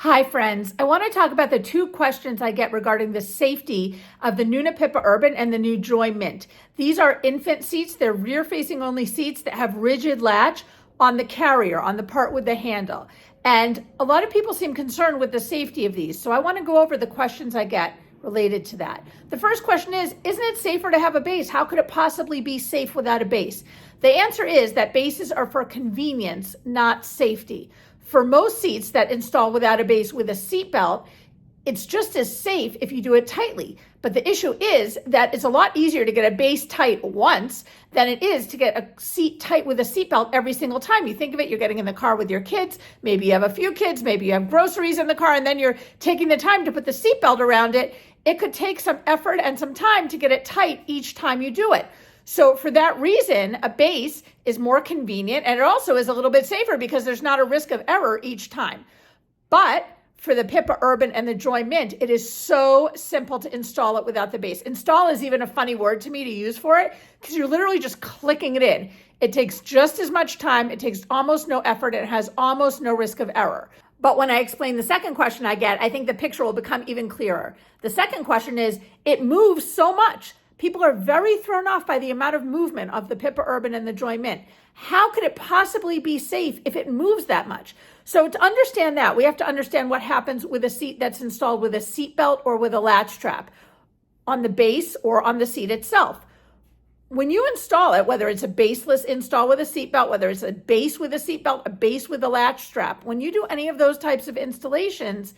Hi friends, I want to talk about the two questions I get regarding the safety of the Nuna Pipa Urban and the new Joie Mint. These are infant seats. They're rear facing only seats that have rigid latch on the carrier, on the part with the handle. And a lot of people seem concerned with the safety of these. So I want to go over the questions I get related to that. The first question is, isn't it safer to have a base? How could it possibly be safe without a base? The answer is that bases are for convenience, not safety. For most seats that install without a base with a seat belt, it's just as safe if you do it tightly. But the issue is that it's a lot easier to get a base tight once than it is to get a seat tight with a seatbelt every single time. You think of it, you're getting in the car with your kids, maybe you have a few kids, maybe you have groceries in the car, and then you're taking the time to put the seatbelt around it. It could take some effort and some time to get it tight each time you do it. So for that reason, a base is more convenient, and it also is a little bit safer because there's not a risk of error each time. But for the Pipa Urban and the Joie Mint, it is so simple to install it without the base. Install is even a funny word to me to use for it because you're literally just clicking it in. It takes just as much time, it takes almost no effort, and it has almost no risk of error. But when I explain the second question I get, I think the picture will become even clearer. The second question is, it moves so much. People are very thrown off by the amount of movement of the Pipa Urban and the Joie Mint. How could it possibly be safe if it moves that much? So to understand that, we have to understand what happens with a seat that's installed with a seat belt or with a latch strap on the base or on the seat itself. When you install it, whether it's a baseless install with a seat belt, whether it's a base with a seat belt, a base with a latch strap, when you do any of those types of installations,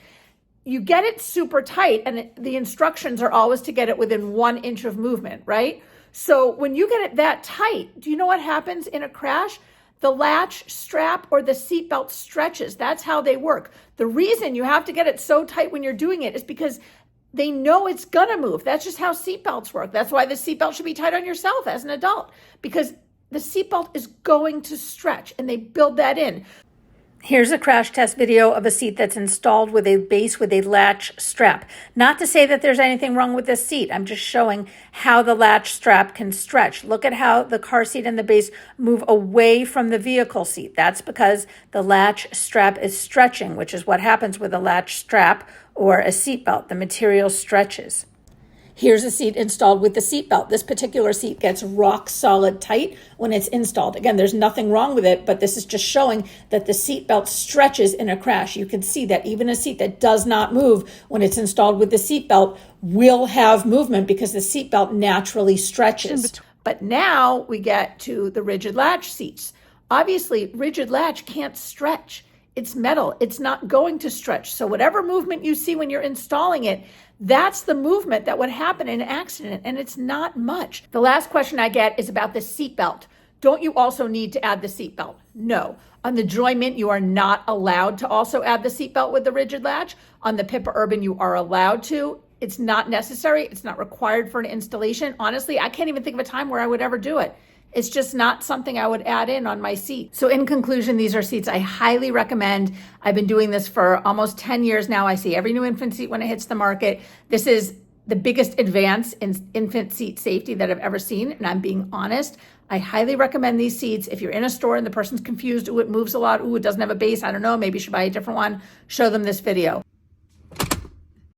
you get it super tight, and the instructions are always to get it within 1 inch of movement, right? So when you get it that tight, do you know what happens in a crash? The latch strap or the seatbelt stretches. That's how they work. The reason you have to get it so tight when you're doing it is because they know it's gonna move. That's just how seatbelts work. That's why the seatbelt should be tight on yourself as an adult, because the seatbelt is going to stretch, and they build that in. Here's a crash test video of a seat that's installed with a base with a latch strap. Not to say that there's anything wrong with this seat. I'm just showing how the latch strap can stretch. Look at how the car seat and the base move away from the vehicle seat. That's because the latch strap is stretching, which is what happens with a latch strap or a seat belt. The material stretches. Here's a seat installed with the seat belt. This particular seat gets rock solid tight when it's installed. Again, there's nothing wrong with it, but this is just showing that the seat belt stretches in a crash. You can see that even a seat that does not move when it's installed with the seat belt will have movement because the seat belt naturally stretches. But now we get to the rigid latch seats. Obviously, rigid latch can't stretch. It's metal. It's not going to stretch. So whatever movement you see when you're installing it, that's the movement that would happen in an accident, and it's not much. The last question I get is about the seatbelt. Don't you also need to add the seatbelt? No. On the Joie Mint, you are not allowed to also add the seatbelt with the rigid latch. On the Pipa Urban, you are allowed to. It's not necessary. It's not required for an installation. Honestly, I can't even think of a time where I would ever do it. It's just not something I would add in on my seat. So in conclusion, these are seats I highly recommend. I've been doing this for almost 10 years now. I see every new infant seat when it hits the market. This is the biggest advance in infant seat safety that I've ever seen, and I'm being honest. I highly recommend these seats. If you're in a store and the person's confused, ooh, it moves a lot, ooh, it doesn't have a base, I don't know, maybe you should buy a different one, show them this video.